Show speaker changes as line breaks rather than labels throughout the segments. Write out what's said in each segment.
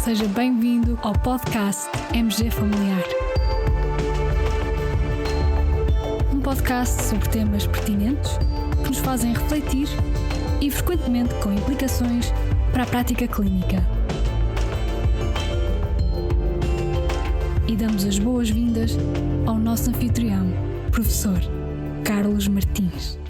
Seja bem-vindo ao podcast MG Familiar. Um podcast sobre temas pertinentes que nos fazem refletir e frequentemente com implicações para a prática clínica. E damos as boas-vindas ao nosso anfitrião, professor Carlos Martins.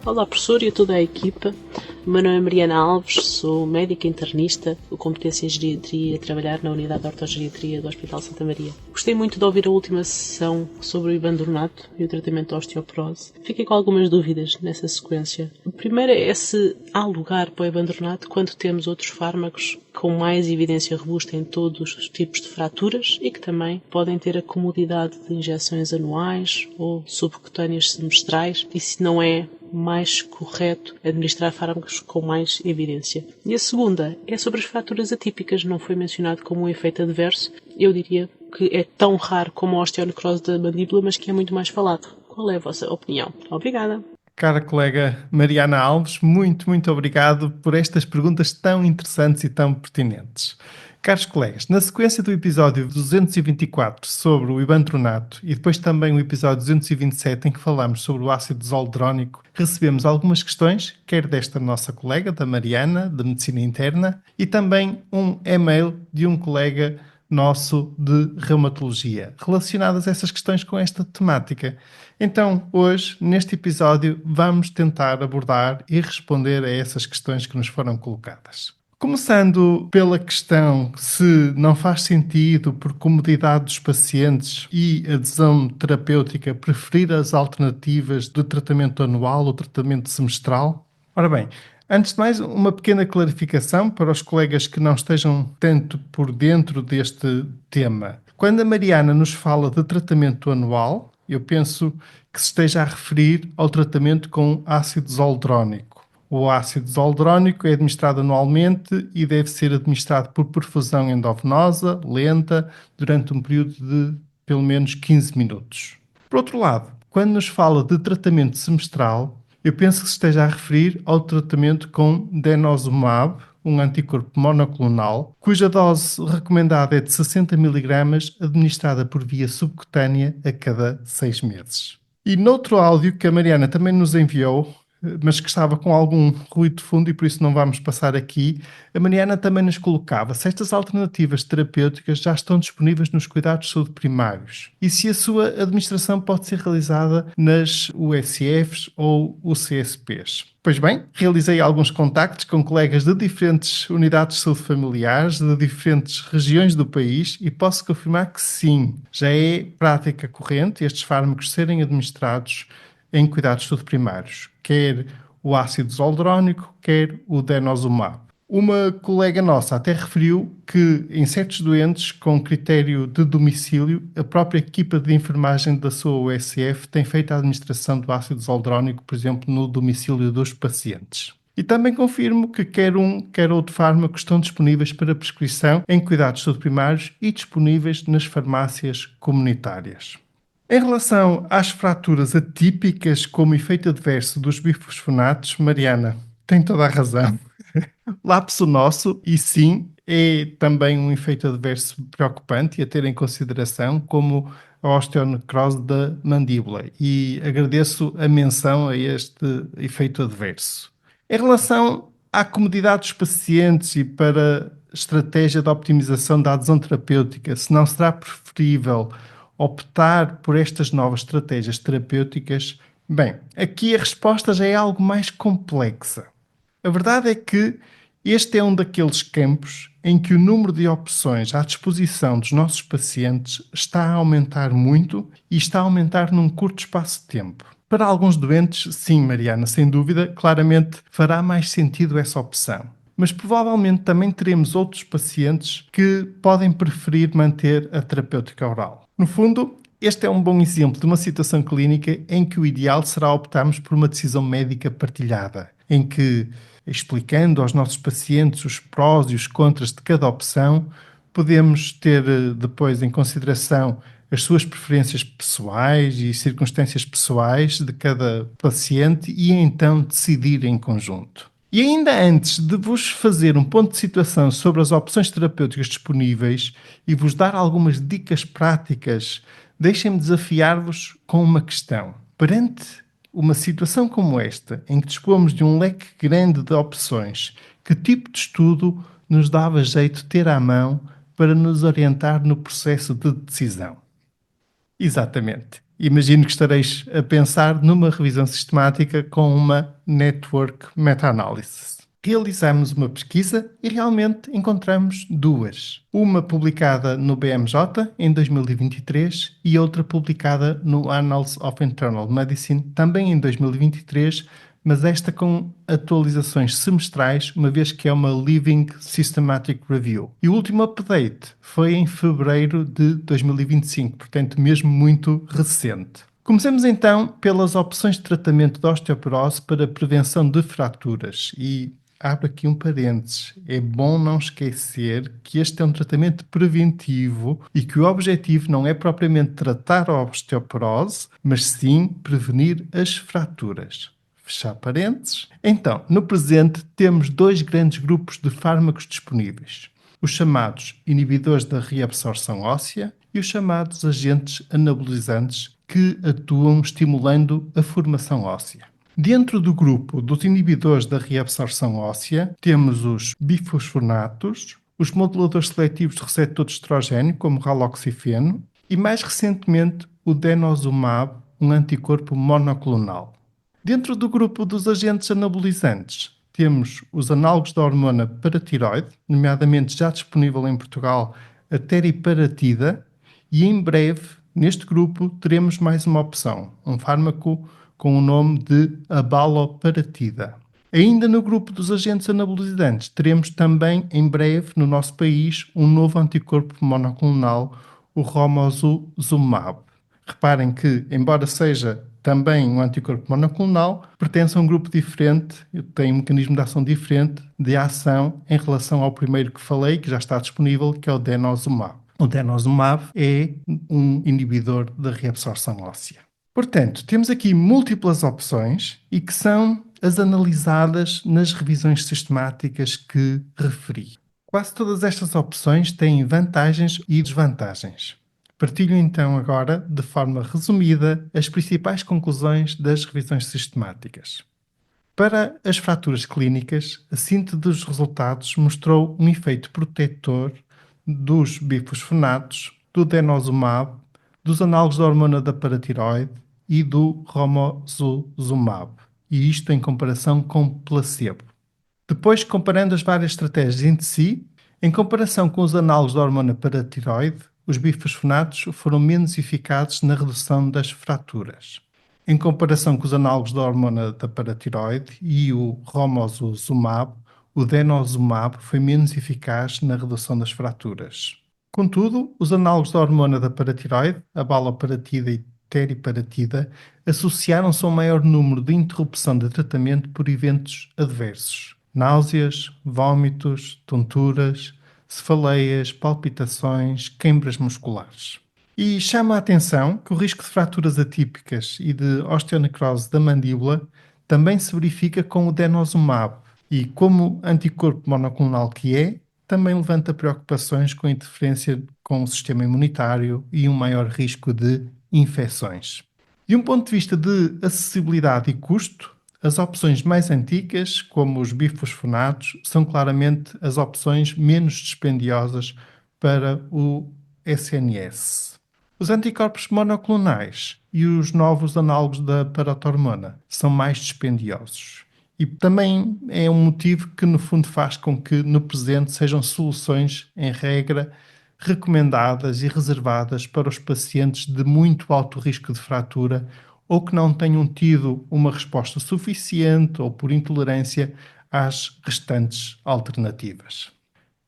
Olá professor e a toda a equipa, o meu nome é Mariana Alves, sou médica internista com competência em geriatria, a trabalhar na unidade de ortogeriatria do Hospital Santa Maria. Gostei muito de ouvir a última sessão sobre o ibandronato e o tratamento da osteoporose. Fiquei com algumas dúvidas nessa sequência. A primeira é se há lugar para o ibandronato quando temos outros fármacos com mais evidência robusta em todos os tipos de fraturas e que também podem ter a comodidade de injeções anuais ou subcutâneas semestrais, e se não é mais correto administrar fármacos com mais evidência. E a segunda é sobre as fraturas atípicas. Não foi mencionado como um efeito adverso. Eu diria que é tão raro como a osteonecrose da mandíbula, mas que é muito mais falado. Qual é a vossa opinião? Obrigada.
Cara colega Mariana Alves, muito obrigado por estas perguntas tão interessantes e tão pertinentes. Caros colegas, na sequência do episódio 224 sobre o ibandronato e depois também o episódio 227 em que falamos sobre o ácido zoldrónico, recebemos algumas questões, quer desta nossa colega, da Mariana, de Medicina Interna, e também um e-mail de um colega nosso de Reumatologia, relacionadas essas questões com esta temática. Então, hoje, neste episódio, vamos tentar abordar e responder a essas questões que nos foram colocadas. Começando pela questão se não faz sentido, por comodidade dos pacientes e adesão terapêutica, preferir as alternativas de tratamento anual ou tratamento semestral. Ora bem, antes de mais, uma pequena clarificação para os colegas que não estejam tanto por dentro deste tema. Quando a Mariana nos fala de tratamento anual, eu penso que se esteja a referir ao tratamento com ácido zoldrónico. O ácido zoldrónico é administrado anualmente e deve ser administrado por perfusão endovenosa, lenta, durante um período de pelo menos 15 minutos. Por outro lado, quando nos fala de tratamento semestral, eu penso que se esteja a referir ao tratamento com denosumab, um anticorpo monoclonal, cuja dose recomendada é de 60 mg, administrada por via subcutânea a cada 6 meses. E noutro áudio que a Mariana também nos enviou, mas que estava com algum ruído de fundo e por isso não vamos passar aqui, a Mariana também nos colocava se estas alternativas terapêuticas já estão disponíveis nos cuidados de saúde primários e se a sua administração pode ser realizada nas USFs ou UCSPs. Pois bem, realizei alguns contactos com colegas de diferentes unidades de saúde familiares, de diferentes regiões do país, e posso confirmar que sim, já é prática corrente estes fármacos serem administrados em cuidados de saúde primários, quer o ácido zoldrónico, quer o denosumab. Uma colega nossa até referiu que em certos doentes com critério de domicílio, a própria equipa de enfermagem da sua USF tem feito a administração do ácido zoldrónico, por exemplo, no domicílio dos pacientes. E também confirmo que quer um, quer outro fármaco estão disponíveis para prescrição em cuidados de saúde primários e disponíveis nas farmácias comunitárias. Em relação às fraturas atípicas como efeito adverso dos bifosfonatos, Mariana tem toda a razão. Lapso nosso, e sim, é também um efeito adverso preocupante e a ter em consideração, como a osteonecrose da mandíbula, e agradeço a menção a este efeito adverso. Em relação à comodidade dos pacientes e para estratégia de optimização da adesão terapêutica, se não será preferível optar por estas novas estratégias terapêuticas? Bem, aqui a resposta já é algo mais complexa. A verdade é que este é um daqueles campos em que o número de opções à disposição dos nossos pacientes está a aumentar muito e está a aumentar num curto espaço de tempo. Para alguns doentes, sim, Mariana, sem dúvida, claramente fará mais sentido essa opção. Mas provavelmente também teremos outros pacientes que podem preferir manter a terapêutica oral. No fundo, este é um bom exemplo de uma situação clínica em que o ideal será optarmos por uma decisão médica partilhada, em que explicando aos nossos pacientes os prós e os contras de cada opção, podemos ter depois em consideração as suas preferências pessoais e circunstâncias pessoais de cada paciente e então decidir em conjunto. E ainda antes de vos fazer um ponto de situação sobre as opções terapêuticas disponíveis e vos dar algumas dicas práticas, deixem-me desafiar-vos com uma questão. Perante uma situação como esta, em que dispomos de um leque grande de opções, que tipo de estudo nos dava jeito ter à mão para nos orientar no processo de decisão? Exatamente. Imagino que estareis a pensar numa revisão sistemática com uma Network Meta-Analysis. Realizamos uma pesquisa e realmente encontramos duas. Uma publicada no BMJ em 2023 e outra publicada no Annals of Internal Medicine também em 2023, mas esta com atualizações semestrais, uma vez que é uma Living Systematic Review. E o último update foi em fevereiro de 2025, portanto mesmo muito recente. Comecemos então pelas opções de tratamento de osteoporose para prevenção de fraturas e abro aqui um parênteses. É bom não esquecer que este é um tratamento preventivo e que o objetivo não é propriamente tratar a osteoporose, mas sim prevenir as fraturas. Fechar parênteses. Então, no presente, temos dois grandes grupos de fármacos disponíveis. Os chamados inibidores da reabsorção óssea e os chamados agentes anabolizantes que atuam estimulando a formação óssea. Dentro do grupo dos inibidores da reabsorção óssea, temos os bifosfonatos, os moduladores seletivos de receptor de estrogênio, como o raloxifeno, e mais recentemente o denosumab, um anticorpo monoclonal. Dentro do grupo dos agentes anabolizantes, temos os análogos da hormona paratiroide, nomeadamente já disponível em Portugal a teriparatida, e em breve, neste grupo, teremos mais uma opção, um fármaco com o nome de abaloparatida. Ainda no grupo dos agentes anabolizantes, teremos também em breve no nosso país um novo anticorpo monoclonal, o romosozumab. Reparem que, embora seja também um anticorpo monoclonal, pertence a um grupo diferente, tem um mecanismo de ação diferente de ação em relação ao primeiro que falei, que já está disponível, que é o denosumab. O denosumab é um inibidor da reabsorção óssea. Portanto, temos aqui múltiplas opções e que são as analisadas nas revisões sistemáticas que referi. Quase todas estas opções têm vantagens e desvantagens. Partilho então agora, de forma resumida, as principais conclusões das revisões sistemáticas. Para as fraturas clínicas, a síntese dos resultados mostrou um efeito protetor dos bifosfonatos, do denosumab, dos análogos da hormona da paratiroide e do romosozumab, e isto em comparação com placebo. Depois, comparando as várias estratégias entre si, em comparação com os análogos da hormona paratiroide, os bifosfonatos foram menos eficazes na redução das fraturas. Em comparação com os análogos da hormona da paratiroide e o romosozumab, o denosumab foi menos eficaz na redução das fraturas. Contudo, os análogos da hormona da paratiroide, a abaloparatida e teriparatida, associaram-se a um maior número de interrupção de tratamento por eventos adversos. Náuseas, vômitos, tonturas, cefaleias, palpitações, queimbras musculares. E chama a atenção que o risco de fraturas atípicas e de osteonecrose da mandíbula também se verifica com o denosumab e, como anticorpo monoclonal que é, também levanta preocupações com a interferência com o sistema imunitário e um maior risco de infecções. De um ponto de vista de acessibilidade e custo, as opções mais antigas, como os bifosfonatos, são claramente as opções menos dispendiosas para o SNS. Os anticorpos monoclonais e os novos análogos da paratormona são mais dispendiosos. E também é um motivo que, no fundo, faz com que, no presente, sejam soluções, em regra, recomendadas e reservadas para os pacientes de muito alto risco de fratura ou que não tenham tido uma resposta suficiente ou por intolerância às restantes alternativas.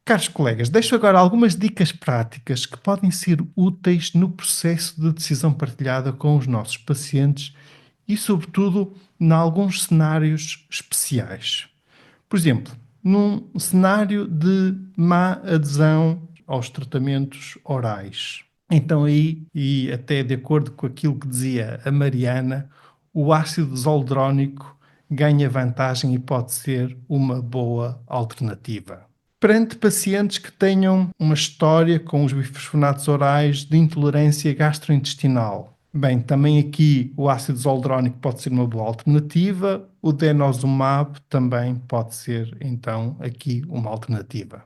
Caros colegas, deixo agora algumas dicas práticas que podem ser úteis no processo de decisão partilhada com os nossos pacientes e, sobretudo, em alguns cenários especiais. Por exemplo, num cenário de má adesão aos tratamentos orais. Então aí, e até de acordo com aquilo que dizia a Mariana, o ácido zoldrónico ganha vantagem e pode ser uma boa alternativa. Perante pacientes que tenham uma história com os bifosfonatos orais de intolerância gastrointestinal, bem, também aqui o ácido zoldrónico pode ser uma boa alternativa, o denosumab também pode ser, então, aqui uma alternativa.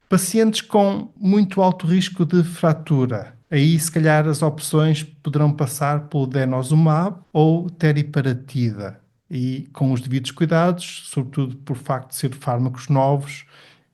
Pacientes com muito alto risco de fratura. Aí, se calhar, as opções poderão passar pelo denosumab ou teriparatida. E com os devidos cuidados, sobretudo por facto de ser fármacos novos,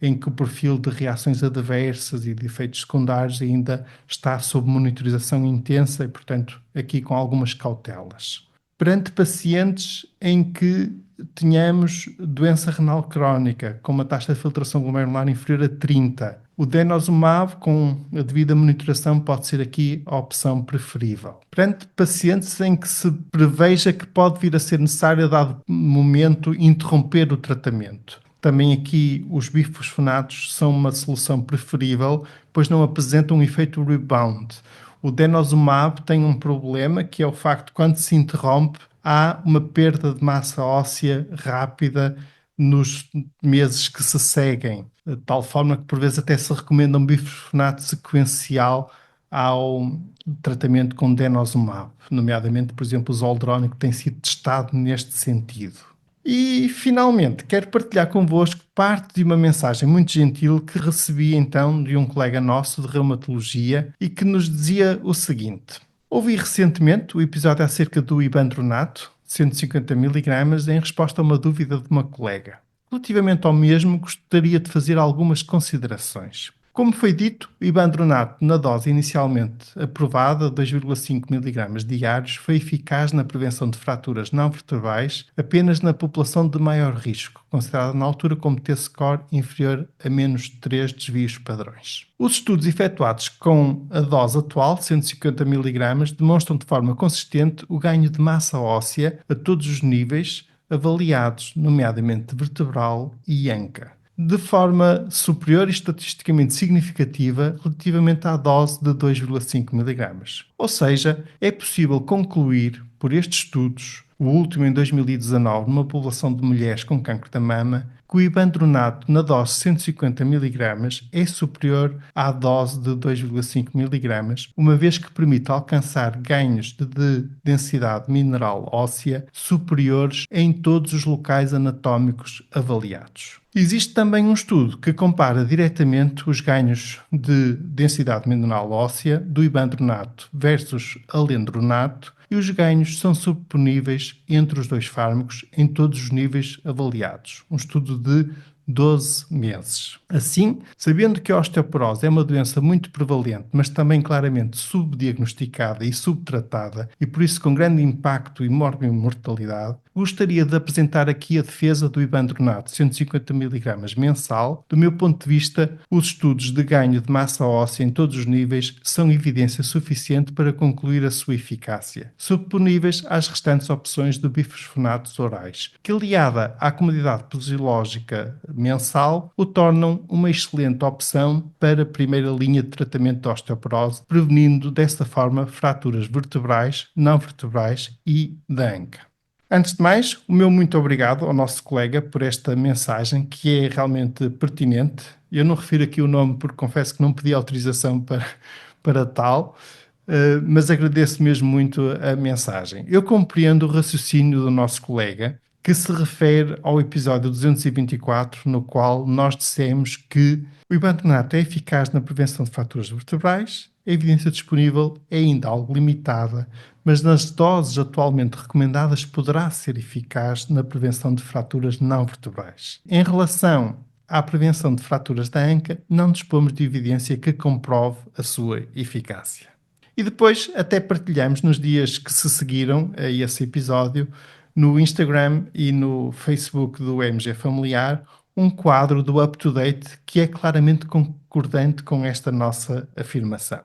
em que o perfil de reações adversas e de efeitos secundários ainda está sob monitorização intensa e, portanto, aqui com algumas cautelas. Perante pacientes em que tenhamos doença renal crónica, com uma taxa de filtração glomerular inferior a 30, o denosumab, com a devida monitoração, pode ser aqui a opção preferível. Perante pacientes em que se preveja que pode vir a ser necessário, a dado momento, interromper o tratamento. Também aqui os bifosfonatos são uma solução preferível, pois não apresentam um efeito rebound. O denosumab tem um problema, que é o facto de quando se interrompe, há uma perda de massa óssea rápida nos meses que se seguem, de tal forma que por vezes até se recomenda um bifosfonato sequencial ao tratamento com denosumab, nomeadamente, por exemplo, o zoldrónico tem sido testado neste sentido. E, finalmente, quero partilhar convosco parte de uma mensagem muito gentil que recebi, então, de um colega nosso de reumatologia e que nos dizia o seguinte: ouvi recentemente o episódio acerca do ibandronato, 150 mg, em resposta a uma dúvida de uma colega. Relativamente ao mesmo, gostaria de fazer algumas considerações. Como foi dito, o ibandronato, na dose inicialmente aprovada, 2,5 mg diários, foi eficaz na prevenção de fraturas não vertebrais apenas na população de maior risco, considerada na altura como T-score inferior a menos 3 desvios padrões. Os estudos efetuados com a dose atual, 150 mg, demonstram de forma consistente o ganho de massa óssea a todos os níveis avaliados, nomeadamente vertebral e anca, de forma superior e estatisticamente significativa relativamente à dose de 2,5 mg. Ou seja, é possível concluir por estes estudos, o último em 2019, numa população de mulheres com cancro da mama, que o ibandronato na dose de 150 mg é superior à dose de 2,5 mg, uma vez que permite alcançar ganhos de densidade mineral óssea superiores em todos os locais anatómicos avaliados. Existe também um estudo que compara diretamente os ganhos de densidade mineral óssea do ibandronato versus alendronato, e os ganhos são subponíveis entre os dois fármacos em todos os níveis avaliados. Um estudo de 12 meses. Assim, sabendo que a osteoporose é uma doença muito prevalente, mas também claramente subdiagnosticada e subtratada, e por isso com grande impacto e morbimortalidade, gostaria de apresentar aqui a defesa do ibandronato 150 mg mensal. Do meu ponto de vista, os estudos de ganho de massa óssea em todos os níveis são evidência suficiente para concluir a sua eficácia, subponíveis às restantes opções de bifosfonatos orais, que aliada à comodidade posilógica mensal, o tornam uma excelente opção para a primeira linha de tratamento de osteoporose, prevenindo desta forma fraturas vertebrais, não vertebrais e da anca. Antes de mais, o meu muito obrigado ao nosso colega por esta mensagem, que é realmente pertinente. Eu não refiro aqui o nome porque confesso que não pedi autorização para tal, mas agradeço mesmo muito a mensagem. Eu compreendo o raciocínio do nosso colega, que se refere ao episódio 224, no qual nós dissemos que o ibandronato é eficaz na prevenção de fraturas vertebrais. A evidência disponível é ainda algo limitada, mas nas doses atualmente recomendadas poderá ser eficaz na prevenção de fraturas não vertebrais. Em relação à prevenção de fraturas da anca, não dispomos de evidência que comprove a sua eficácia. E depois até partilhamos nos dias que se seguiram a esse episódio, no Instagram e no Facebook do MG Familiar, um quadro do Up to Date que é claramente concordante com esta nossa afirmação.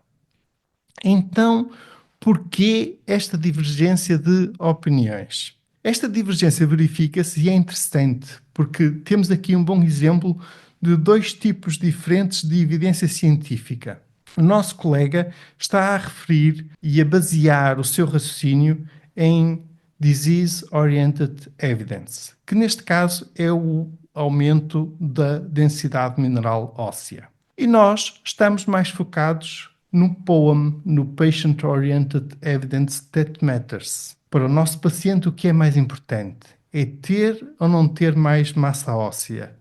Então, porquê esta divergência de opiniões? Esta divergência verifica-se e é interessante, porque temos aqui um bom exemplo de dois tipos diferentes de evidência científica. O nosso colega está a referir e a basear o seu raciocínio em Disease-Oriented Evidence, que neste caso é o aumento da densidade mineral óssea. E nós estamos mais focados no POEM, no Patient Oriented Evidence That Matters. Para o nosso paciente, o que é mais importante? É ter ou não ter mais massa óssea?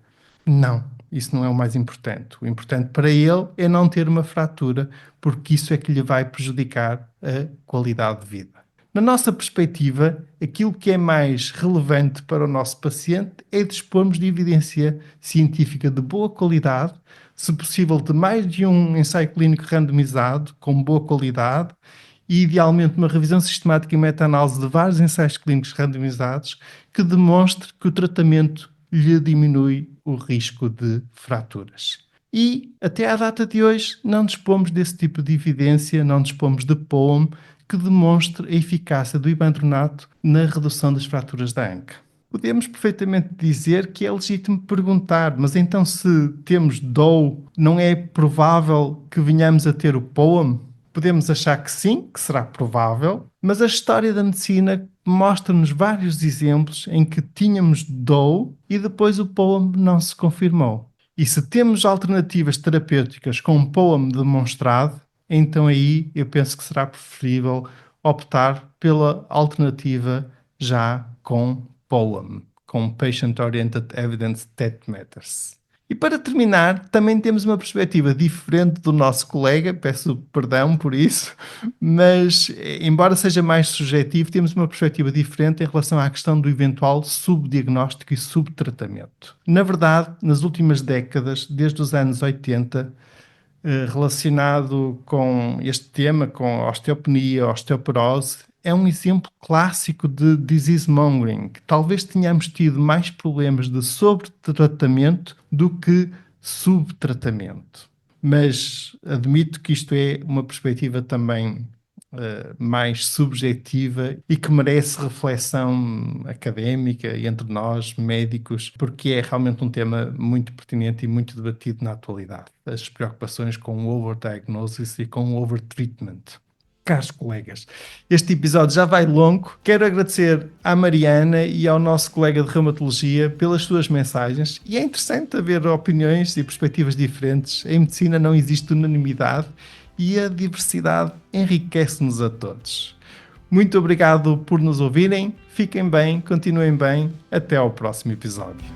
Não, isso não é o mais importante. O importante para ele é não ter uma fratura, porque isso é que lhe vai prejudicar a qualidade de vida. Na nossa perspectiva, aquilo que é mais relevante para o nosso paciente é dispormos de evidência científica de boa qualidade, se possível de mais de um ensaio clínico randomizado, com boa qualidade, e idealmente uma revisão sistemática e meta-análise de vários ensaios clínicos randomizados que demonstre que o tratamento lhe diminui o risco de fraturas. E, até à data de hoje, não dispomos desse tipo de evidência, não dispomos de POEM que demonstre a eficácia do ibandronato na redução das fraturas da anca. Podemos perfeitamente dizer que é legítimo perguntar, mas então se temos DOE, não é provável que venhamos a ter o POEM? Podemos achar que sim, que será provável, mas a história da medicina mostra-nos vários exemplos em que tínhamos DOE e depois o POEM não se confirmou. E se temos alternativas terapêuticas com um POEM demonstrado, então aí eu penso que será preferível optar pela alternativa já com POEM, com Patient Oriented Evidence That Matters. E para terminar, também temos uma perspectiva diferente do nosso colega, peço perdão por isso, mas embora seja mais subjetivo, temos uma perspectiva diferente em relação à questão do eventual subdiagnóstico e subtratamento. Na verdade, nas últimas décadas, desde os anos 80, relacionado com este tema, com a osteopenia, a osteoporose, é um exemplo clássico de disease mongering. Talvez tenhamos tido mais problemas de sobretratamento do que subtratamento. Mas admito que isto é uma perspectiva também mais subjetiva e que merece reflexão académica entre nós, médicos, porque é realmente um tema muito pertinente e muito debatido na atualidade. As preocupações com o overdiagnosis e com o overtreatment. Caros colegas, este episódio já vai longo. Quero agradecer à Mariana e ao nosso colega de reumatologia pelas suas mensagens. E é interessante haver opiniões e perspectivas diferentes. Em medicina não existe unanimidade e a diversidade enriquece-nos a todos. Muito obrigado por nos ouvirem. Fiquem bem, continuem bem. Até ao próximo episódio.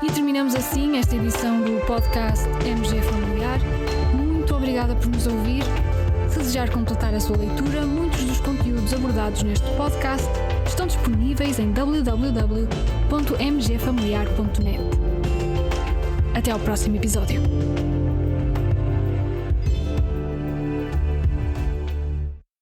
E terminamos assim esta edição do podcast MG Familiar. Muito obrigada por nos ouvir. Se desejar completar a sua leitura, muitos dos conteúdos abordados neste podcast estão disponíveis em www.mgfamiliar.net. Até ao próximo episódio.